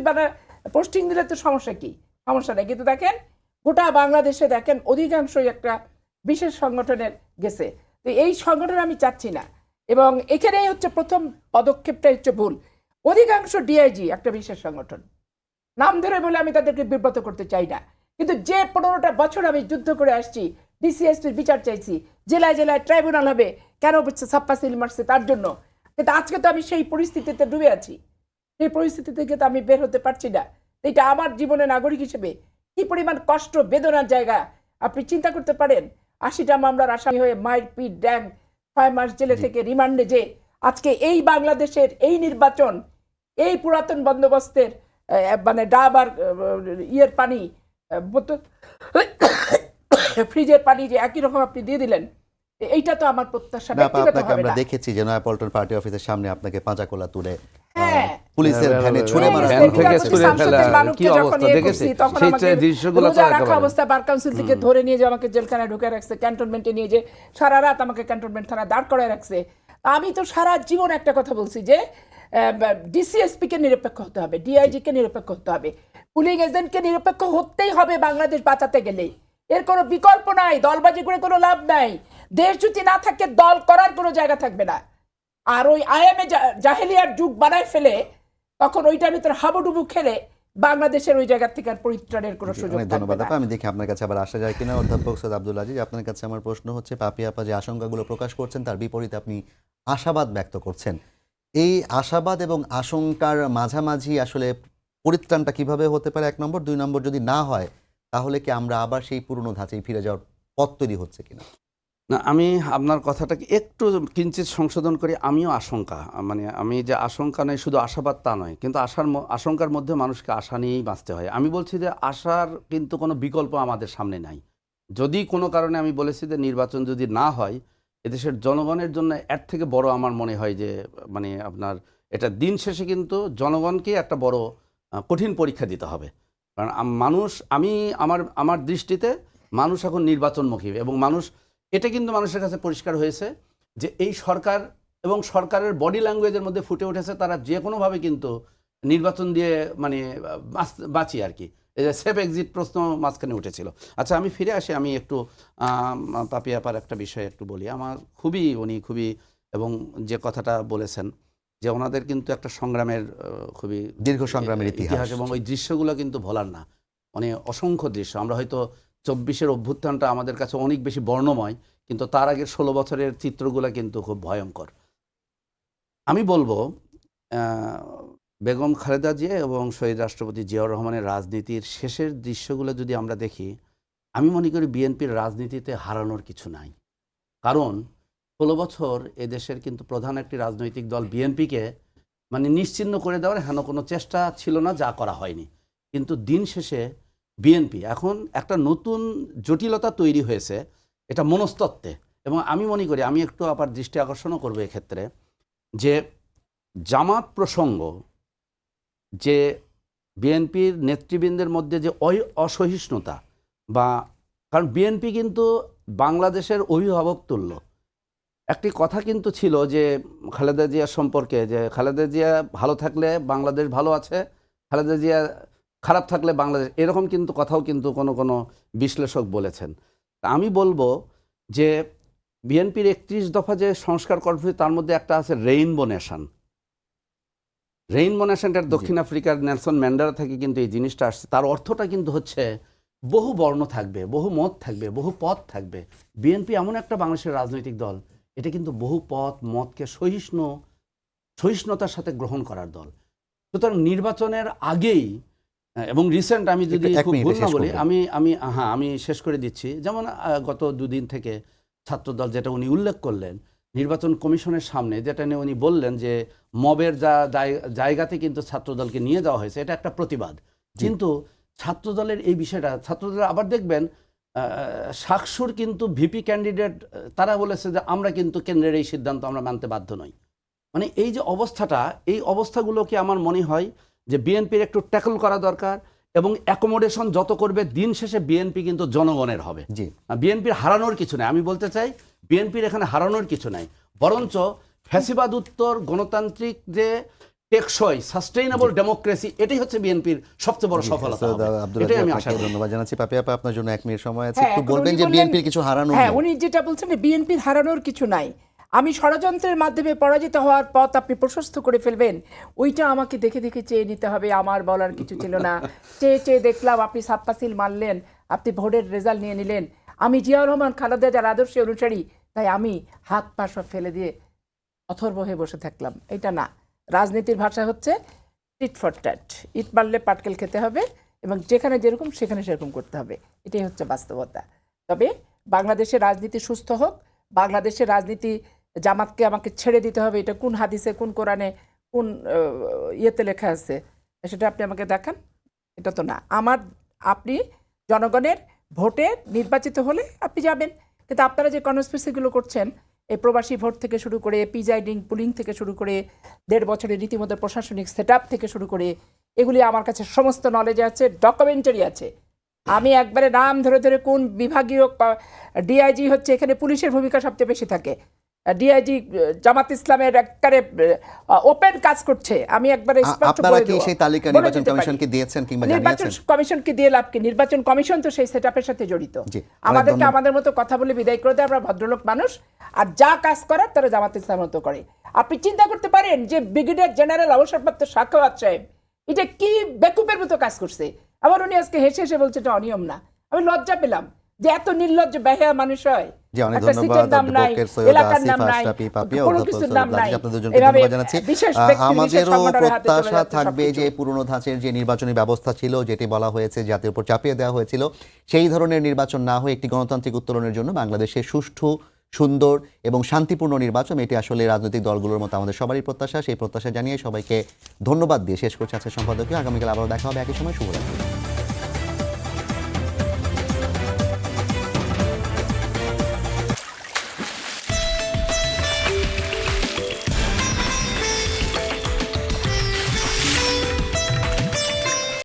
পোস্টিং দিলে তো সমস্যা কি, সমস্যা নেই। কিন্তু দেখেন গোটা বাংলাদেশে দেখেন অধিকাংশই একটা বিশেষ সংগঠনের গেছে, তো এই সংগঠন আমি চাচ্ছি না, এবং এখানেই হচ্ছে প্রথম পদক্ষেপটা হচ্ছে ভুল। অধিকাংশ ডিআইজি একটা বিশেষ সংগঠন, নাম ধরে বলে আমি তাদেরকে বিব্রত করতে চাই না, কিন্তু যে 15টা বছর আমি যুদ্ধ করে আসছি, ডিসিএসপির বিচার চাইছি, জেলায় জেলায় ট্রাইব্যুনাল হবে, কেন ছাপ্পা সিল মারছে তার জন্য, কিন্তু আজকে তো আমি সেই পরিস্থিতিতে ডুবে আছি। এই পরিস্থিতি থেকে তো আমি বের হতে পারছি না। এটা আমার জীবনে নাগরিক হিসেবে কি পরিমাণ কষ্ট বেদনার জায়গা আপনি চিন্তা করতে পারেন। 80টা মামলার আসামি হয়ে মাইর পিট ড্যাং 6 মাস জেলে থেকে রিমান্ডে, যে আজকে এই বাংলাদেশের এই নির্বাচন, এই পুরাতন বন্দোবস্তের মানে ডাব আর ইয়ের পানি, ফ্রিজের পানি যে একই রকম আপনি দিয়ে দিলেন, এইটা তো আমার প্রত্যাশা না, ব্যক্তিগত আপনাকে হবে আমরা না। দেখেছি যে নয়াপল্টন পার্টি অফিসের সামনে আপনাকে পাঁচাকোলা তুলে হ্যাঁ। পুলিশের ভ্যানে ছুড়ে মারা ভ্যান হয়েছে। থেকে ছুড়ে ফেলা, মানুষকে কি যখন অবস্থা ইয়ে দেখেছি, করছি, তখন সেই আমাকে দৃশ্যগুলো তো রোজা রাখা একেবারে। অবস্থায় বার কাউন্সিল থেকে ধরে নিয়ে যে আমাকে জেলখানায় ঢুকে রাখছে, ক্যান্টনমেন্টে নিয়ে যে সারা রাত আমাকে ক্যান্টনমেন্ট থানা দাঁড় করায় রাখছে। আমি তো সারা জীবন একটা কথা বলছি যে ডিসিএসপি কে নিরপেক্ষ হতে হবে, ডিআইজি কে নিরপেক্ষ হতে হবে, পুলিং এজেন্টকে নিরপেক্ষ হতেই হবে বাংলাদেশ বাঁচাতে গেলে। এর কোনো বিকল্প নাই, দলবাজি করে কোনো লাভ নাই। দেশ যদি না থাকে দল করার কোনো জায়গা থাকবে না। আর ওই আইএমএ জাহেলিয়ার যুগ বানায় ফেলে তখন ওইটার ভিতরে হাবুডুবু খেলে বাংলাদেশের ওই জায়গা থেকে আর পরিত্রাণের কোনো সুযোগ অনেক থাকবে ধন্যবাদ না। আপা। আমি দেখি আপনার কাছে আবার আসা যায় কিনা। অধ্যাপক সৈয়দ আব্দুল আজিজ, আপনার কাছে আমার প্রশ্ন হচ্ছে, পাপি আপা যে আশঙ্কাগুলো প্রকাশ করছেন তার বিপরীতে আপনি আশাবাদ ব্যক্ত করছেন। এই আশাবাদ এবং আশঙ্কার মাঝামাঝি আসলে পরিত্রাণটা কিভাবে হতে পারে, 1 নম্বর। 2 নম্বর, যদি না হয় তাহলে কি আমরা আবার সেই পুরনো ধাঁচেই ফিরে যাওয়ার পথ তৈরি হচ্ছে কিনা? না, আমি আপনার কথাটাকে একটু কিঞ্চিত সংশোধন করি। আমিও আশঙ্কা, মানে আমি যে আশঙ্কা নয় শুধু আশাবাদ তা নয়, কিন্তু আশঙ্কার মধ্যে মানুষকে আশা নিয়েই বাঁচতে হয়। আমি বলছি যে আশার কিন্তু কোনো বিকল্প আমাদের সামনে নাই। যদি কোনো কারণে, আমি বলেছি যে নির্বাচন যদি না হয়, এদেশের জনগণের জন্য এর থেকে বড় আমার মনে হয় যে মানে আপনার এটা দিন শেষে কিন্তু জনগণকে একটা বড় কঠিন পরীক্ষা দিতে হবে। কারণ মানুষ, আমার দৃষ্টিতে মানুষ এখন নির্বাচনমুখী, এবং মানুষ, এটা কিন্তু মানুষের কাছে পরিষ্কার হয়েছে যে এই সরকার এবং সরকারের বডি ল্যাঙ্গুয়েজের মধ্যে ফুটে উঠেছে তারা যে কোনোভাবে কিন্তু নির্বাচন দিয়ে মানে বাঁচি আর কি। এই যে সেফ এক্সিট প্রশ্ন মাঝখানে উঠেছিল। আচ্ছা, আমি ফিরে আসি। আমি একটু পাপি আপার একটা বিষয় একটু বলি। আমার উনি খুবই, এবং যে কথাটা বলেছেন যে ওনাদের কিন্তু একটা সংগ্রামের খুবই দীর্ঘ সংগ্রামের ইতিহাস, এবং ওই দৃশ্যগুলো কিন্তু ভোলার না। মানে অসংখ্য দৃশ্য। আমরা হয়তো 24-এর অভ্যুত্থানটা আমাদের কাছে অনেক বেশি বর্ণময়, কিন্তু তার আগের 16 বছরের চিত্রগুলো কিন্তু খুব ভয়ঙ্কর। আমি বলবো বেগম খালেদা জিয়া এবং শহীদ রাষ্ট্রপতি জিয়াউর রহমানের রাজনীতির শেষের দৃশ্যগুলো যদি আমরা দেখি, আমি মনে করি বিএনপির রাজনীতিতে হারানোর কিছু নাই। কারণ 16 বছর এদেশের কিন্তু প্রধান একটি রাজনৈতিক দল বিএনপিকে মানে নিশ্চিহ্ন করে দেওয়ার হেন কোনো চেষ্টা ছিল না, যা করা হয়নি। কিন্তু দিন শেষে বিএনপি এখন একটা নতুন জটিলতা তৈরি হয়েছে, এটা মনস্তত্ত্বে। এবং আমি মনে করি, আমি একটু আবার দৃষ্টি আকর্ষণও করবো এক্ষেত্রে, যে জামাত প্রসঙ্গ, যে বিএনপির নেতৃবৃন্দের মধ্যে যে অসহিষ্ণুতা, বা কারণ বিএনপি কিন্তু বাংলাদেশের অভিভাবক তুল্য। একটি কথা কিন্তু ছিল যে খালেদা জিয়া সম্পর্কে, যে খালেদা জিয়া ভালো থাকলে বাংলাদেশ ভালো আছে, খালেদা জিয়া খারাপ থাকলে বাংলাদেশ, এরকম কিন্তু কথাও কিন্তু কোনো বিশ্লেষক বলেছেন। আমি বলবো যে বিএনপির 31 দফা যে সংস্কার কর্মসূচি, তার মধ্যে একটা আছে রেইনবো নেশন। রেইনবো নেশনটার দক্ষিণ আফ্রিকার নেলসন ম্যান্ডেলা থেকে কিন্তু এই জিনিসটা আসছে। তার অর্থটা কিন্তু হচ্ছে বহু বর্ণ থাকবে, বহু মত থাকবে, বহু পথ থাকবে। বিএনপি এমন একটা বাংলাদেশের রাজনৈতিক দল, এটা কিন্তু বহু পথ মতকে সহিষ্ণুতার সাথে গ্রহণ করার দল। সুতরাং নির্বাচনের আগেই, এবং রিসেন্ট, আমি যদি খুব ভুল না বলি, আমি শেষ করে দিচ্ছি। যেমন গত 2 দিন থেকে ছাত্রদল, যেটা উনি উল্লেখ করলেন, নির্বাচন কমিশনের সামনে যেটা নিয়ে উনি বললেন যে মবের জায়গাতে কিন্তু ছাত্রদলকে নিয়ে যাওয়া হয়েছে, এটা একটা প্রতিবাদ। কিন্তু ছাত্রদলের এই বিষয়টা, ছাত্রদল আবার দেখবেন শাকসুর কিন্তু ভিপি ক্যান্ডিডেট, তারা বলেছে যে আমরা কিন্তু কেন্দ্রের এই সিদ্ধান্ত আমরা মানতে বাধ্য নই। মানে এই যে অবস্থাটা, এই অবস্থাগুলোকে আমার মনে হয় যে বিএনপির একটু ট্যাকল করা দরকার, এবং অ্যাকোমোডেশন যত করবে দিন শেষে বিএনপি কিন্তু জনগণের হবে। বিএনপির হারানোর কিছু নাই। আমি বলতে চাই বিএনপির এখানে হারানোর কিছু নাই, বরঞ্চ ফ্যাসিবাদ উত্তর গণতান্ত্রিক যে টেকসই সাস্টেইনেবল ডেমোক্রেসি, এটাই হচ্ছে বিএনপির সবচেয়ে বড় সফলতা। এটাই আমি আশা করি। ধন্যবাদ জানাচ্ছি। পাপি আপা, আপনার জন্য 1 মিনিট সময় আছে, হ্যাঁ, একটু এখন বলবেন উনি যে বললেন- বিএনপির কিছু হারানোর হ্যাঁ, নেই। উনি যেটা বলছেন যে বিএনপির হারানোর কিছু নাই, আমি ষড়যন্ত্রের মাধ্যমে পরাজিত হওয়ার পথ আপনি প্রশস্ত করে ফেলবেন, ওইটা আমাকে দেখে দেখে চেয়ে নিতে হবে। আমার বলার কিছু ছিল না। চেয়ে দেখলাম আপনি সাপ্পাসিল মারলেন, আপনি ভোটের রেজাল্ট নিয়ে নিলেন। আমি জিয়াউর রহমান খালেদা জিয়ার আদর্শের অনুসারী, তাই আমি হাত পা সব ফেলে দিয়ে অথর্ব হয়ে বসে থাকলাম। এটা না, রাজনীতির ভাষা হচ্ছে টিট ফর ট্যাট, ইট মারলে পাটকেল খেতে হবে এবং যেখানে যেরকম সেখানে সেরকম করতে হবে, এটাই হচ্ছে বাস্তবতা। তবে বাংলাদেশের রাজনীতি সুস্থ হোক, বাংলাদেশের রাজনীতি জামাতকে আমাকে ছেড়ে দিতে হবে, এটা কোন হাদিসে, কোন কোরআনে, কোন ইয়েতে লেখা আছে সেটা আপনি আমাকে দেখান। এটা তো না। আপনি জনগণের ভোটে নির্বাচিত হলে আপনি যাবেন, কিন্তু আপনারা যে কনস্পিরেসিগুলো করছেন, এই প্রবাসী ভোট থেকে শুরু করে প্রিজাইডিং পুলিং থেকে শুরু করে 1.5 বছরের রীতিমতো প্রশাসনিক সেট থেকে শুরু করে, এগুলি আমার কাছে সমস্ত নলেজ আছে, ডকুমেন্টারি আছে। আমি একবারে নাম ধরে ধরে কোন বিভাগীয় ডিআইজি হচ্ছে, এখানে পুলিশের ভূমিকা সবচেয়ে বেশি থাকে। ডিআইজি জামাত ইসলামের একবারে ওপেন কাজ করছে, আমি একবারে স্পষ্ট আপনারা বলে কি দেব, সেই তালিকা বলে নির্বাচন দিতে পারি। কমিশনকে দিয়েছেন কিংবা নির্বাচন জানিয়েছেন? কমিশনকে দিয়ে লাভ কি? নির্বাচন কমিশন তো সেই সেটআপের সাথে জড়িত। জি, আমাদেরকে ধন্যবাদ। আমাদের মতো কথা বলে বিদায় করে দেয়, আমরা ভদ্রলোক মানুষ, আর যা কাজ করার তারা জামাত ইসলামের মতো করে। আপনি চিন্তা করতে পারেন যে ব্রিগেডিয়ার জেনারেল অবসরপ্রাপ্ত সাখাওয়াত সাহেব এটা কি বেকুবের মতো কাজ করছে। আবার উনি আজকে হেসে হেসে বলছে এটা অনিয়ম না। আমি লজ্জা পেলাম যে এত নির্লজ্জ বেহায়া মানুষ হয়। জি, অনেক একটা ধন্যবাদ সিটের নাম নাই, অধ্যাপকের সৈয়দ এলাকার আসিফ নাম নাই, আশরাফি পাপিয়া, কোনো অধ্যাপক কিছুর সৈয়দ নাম নাই। রাজীব, আপনাদের দুজনকে এভাবে ধন্যবাদ জানাচ্ছি। বিশেষ ব্যক্তি বিশেষ আমাদেরও সম্মানের হাতে চলে প্রত্যাশা যাচ্ছে থাকবে সবকিছু। যে পুরনো ধাঁচের যে নির্বাচনী ব্যবস্থা ছিল, যেটি বলা হয়েছে জাতির উপর চাপিয়ে দেওয়া হয়েছিল, সেই ধরনের নির্বাচন না হয়ে একটি গণতান্ত্রিক উত্তরণের জন্য বাংলাদেশে সুষ্ঠু, সুন্দর এবং শান্তিপূর্ণ নির্বাচন, এটি আসলে রাজনৈতিক দলগুলোর মতো আমাদের সবারই প্রত্যাশা। সেই প্রত্যাশা জানিয়ে সবাইকে ধন্যবাদ দিয়ে শেষ করছে আজকের সম্পাদকীয়। আগামীকাল আবারও দেখা হবে একই সময়। শুভরাত্রি।